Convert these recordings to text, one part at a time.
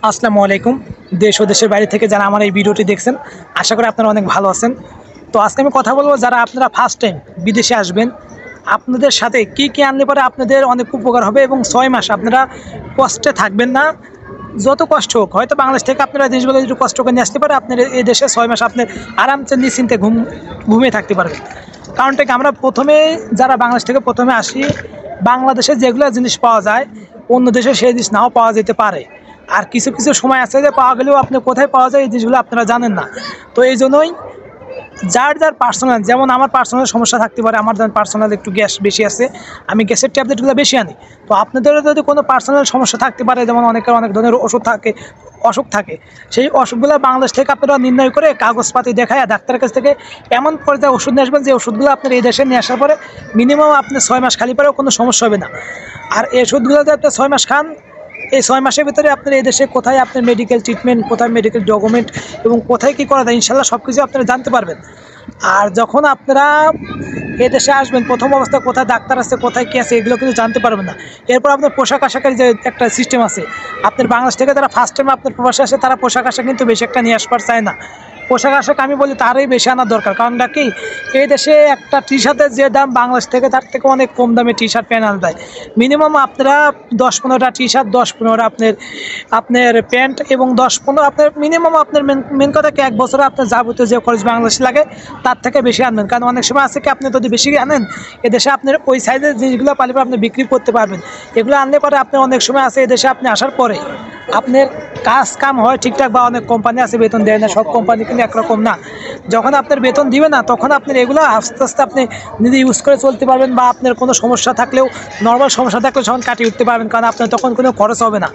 আসসালামু আলাইকুম। দেশ ও দেশের বাইরে থেকে যারা আমার এই ভিডিওটি দেখছেন, আশা করি আপনারা অনেক ভালো আছেন। তো আজকে আমি কথা বলবো, যারা আপনারা ফার্স্ট টাইম বিদেশে আসবেন, আপনাদের সাথে কি কি আনলে পরে আপনাদের অনেক উপকার হবে এবং 6 মাস আপনারা কষ্টে থাকবেন না। যত কষ্ট হোক, হয়তো বাংলাদেশ থেকে আপনারা জিনিসগুলো একটু কষ্ট করে নিয়ে আসতে পারে, আপনার এই দেশে 6 মাস আপনার আরামসে নিশ্চিন্তে ঘুমিয়ে থাকতে পারবেন। কারণটা কি, আমরা প্রথমে যারা বাংলাদেশ থেকে প্রথমে আসি, বাংলাদেশে যেগুলো জিনিস পাওয়া যায় অন্য দেশে সেই জিনিস নাও পাওয়া যেতে পারে। আর কিছু কিছু সময় আছে যে পাওয়া গেলেও আপনি কোথায় পাওয়া যায় এই জিনিসগুলো আপনারা জানেন না। তো এই জন্যই যার যার পার্সোনাল, যেমন আমার পার্সোনাল সমস্যা থাকতে পারে, আমার যেমন পার্সোনাল একটু গ্যাস বেশি আছে, আমি গ্যাসের ট্যাবলেটগুলো বেশি আনি। তো আপনাদেরও যদি কোনো পার্সোনাল সমস্যা থাকতে পারে, যেমন অনেকের অনেক ধরনের অসুখ থাকে, সেই অসুখগুলো বাংলাদেশ থেকে আপনারা নির্ণয় করে কাগজপাতি দেখায় ডাক্তারের কাছ থেকে এমন পর্যায়ে ওষুধ নিয়ে আসবেন যে ওষুধগুলো আপনার এই দেশে নিয়ে আসার পরে মিনিমাম আপনি 6 মাস খালি পরেও কোনো সমস্যা হবে না। আর এই ওষুধগুলো যদি আপনি 6 মাস খান, এই 6 মাসের ভিতরে আপনার এই দেশে কোথায় আপনার মেডিকেল ট্রিটমেন্ট, কোথায় মেডিকেল ডকুমেন্ট এবং কোথায় কী করা যায় ইনশাল্লাহ সব কিছু আপনারা জানতে পারবেন। আর যখন আপনারা এ দেশে আসবেন, প্রথম অবস্থায় কোথায় ডাক্তার আছে, কোথায় কী আছে, এগুলো কিন্তু জানতে পারবেন না। এরপর আপনার পোশাক আশাকের যে একটা সিস্টেম আছে, আপনার বাংলাদেশ থেকে যারা ফার্স্ট টাইম আপনার প্রবাসে আসে, তারা পোশাক আশাক কিন্তু বেশি একটা নিয়ে আসবার চায় না। পোশাক আশাক আমি বলি তারই বেশি আনার দরকার। কারণটা কি, এই দেশে একটা টি শার্টের যে দাম বাংলাদেশ থেকে তার থেকে অনেক কম দামে টি শার্ট প্যান্ট আনা যায়। মিনিমাম আপনারা 10-15টা টি শার্ট, 10-15টা আপনার প্যান্ট এবং 10-15 আপনার মিনিমাম আপনার মেন কথা কি, 1 বছরে আপনার যাবতীয় যে খরচ বাংলাদেশ লাগে তার থেকে বেশি আনবেন। কারণ অনেক সময় আছে কি, আপনি যদি বেশি আনেন, এদেশে আপনার ওই সাইজের জিনিসগুলো পালে আপনি বিক্রি করতে পারবেন। এগুলো আনলে পরে আপনি অনেক সময় আছে এদেশে আপনি আসার পরে আপনার কাম হয় ঠিকঠাক, বা অনেক কোম্পানি আছে বেতন দেয় না, সব কোম্পানি কিন্তু একরকম না। যখন আপনার বেতন দিবে না, তখন আপনার এগুলো আস্তে আস্তে আপনি নিজে ইউজ করে চলতে পারবেন, বা আপনার কোনো সমস্যা থাকলেও, নর্মাল সমস্যা থাকলেও তখন কাটিয়ে উঠতে পারবেন, কারণ আপনার তখন কোনো খরচ হবে না।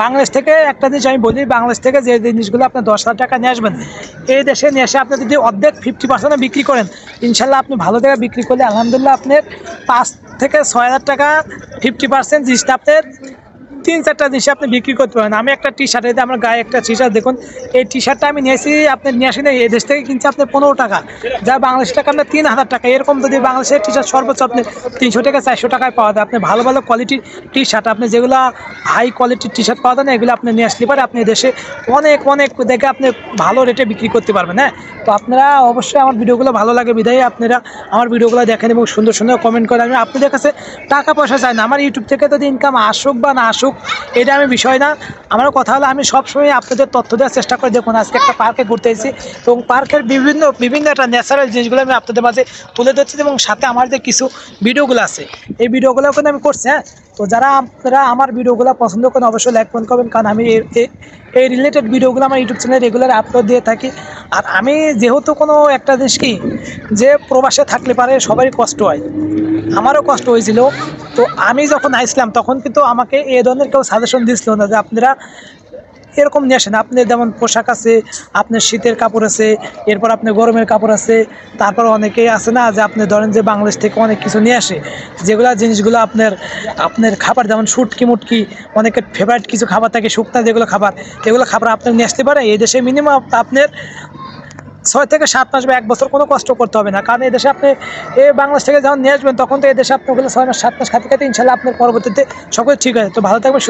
বাংলাদেশ থেকে একটা জিনিস আমি বলি, বাংলাদেশ থেকে যে জিনিসগুলো আপনার 10,000 টাকা নিয়ে আসবেন, এই দেশে নিয়ে এসে আপনি যদি অর্ধেক 50% বিক্রি করেন, ইনশাল্লাহ আপনি ভালো জায়গায় বিক্রি করলে আলহামদুলিল্লাহ আপনার 5 থেকে 6,000 টাকা 50% জিনিসটা আপনার 3-4টা জিনিস আপনি বিক্রি করতে পারেন। আমি একটা টি শার্ট, আমার গায়ে একটা টি শার্ট দেখুন, এই টি শার্টটা আমি নিয়েছি, আপনি নিয়ে আসি না, এই দেশ থেকে কিনছে আপনার 15 টাকা, যা বাংলাদেশ টাকা আপনার 3,000 টাকা। এরকম যদি বাংলাদেশের টি শার্ট সর্বোচ্চ আপনি 300 থেকে 400 টাকায় পাওয়া যায়। আপনি ভালো ভালো কোয়ালিটির টি শার্ট, আপনি যেগুলো হাই কোয়ালিটির টি শার্ট পাওয়া যায় না, এগুলো আপনি নিয়ে আসলে পারে আপনি দেশে অনেক অনেক দেখে আপনি ভালো রেটে বিক্রি করতে পারবেন। হ্যাঁ, তো আপনারা অবশ্যই আমার ভিডিওগুলো ভালো লাগে বিধায় আপনারা আমার ভিডিওগুলো দেখেন এবং সুন্দর সুন্দর কমেন্ট করেন। আমি আপনাদের কাছে টাকা পয়সা চাই না, আমার ইউটিউব থেকে যদি ইনকাম আসুক বা না আসুক এটা আমি বিষয় না। আমার কথা হলো, আমি সবসময় আপনাদের তথ্য দেওয়ার চেষ্টা করি। দেখুন, আজকে একটা পার্কে ঘুরতে এসেছি এবং পার্কের বিভিন্ন একটা ন্যাচারাল জিনিসগুলো আমি আপনাদের মাঝে তুলে ধরছি, এবং সাথে আমার যে কিছু ভিডিওগুলো আছে এই ভিডিওগুলো কিন্তু আমি করছি। হ্যাঁ, তো যারা আপনারা আমার ভিডিওগুলো পছন্দ করেন অবশ্যই লাইক কমেন্ট করবেন, কারণ আমি এই রিলেটেড ভিডিওগুলো আমার ইউটিউব চ্যানেলে রেগুলার আপলোড দিয়ে থাকি। আর আমি যেহেতু কোনো একটা জিনিস কি, যে প্রবাসে থাকলে পারে সবারই কষ্ট হয়, আমারও কষ্ট হয়েছিল। তো আমি যখন আসলাম তখন কিন্তু আমাকে এ ধরনের কেউ সাজেশন দিচ্ছিল না যে আপনারা এরকম নিয়ে আসেন। আপনার যেমন পোশাক আছে, আপনার শীতের কাপড় আছে, এরপর আপনার গরমের কাপড় আছে, তারপর অনেকেই আছে না যে আপনি ধরেন যে বাংলাদেশ থেকে অনেক কিছু নিয়ে আসে, যেগুলো জিনিসগুলো আপনার খাবার, যেমন শুটকি মুটকি, অনেকের ফেভারিট কিছু খাবার থাকে শুকনা, যেগুলো খাবার, এগুলো খাবার আপনার নিয়ে আসতে পারে। এই দেশে মিনিমাম আপনার 6 থেকে 7 মাস বা 1 বছর কোনো কষ্ট করতে হবে না, কারণ এই দেশে আপনি বাংলাদেশ থেকে যখন নিয়ে আসবেন তখন তো এই দেশে আপনি ওগুলো 6 মাস 7 মাস খাতে খাতে ইনশাল্লাহ আপনার পরবর্তীতে সকল ঠিক আছে। তো ভালো থাকবেন।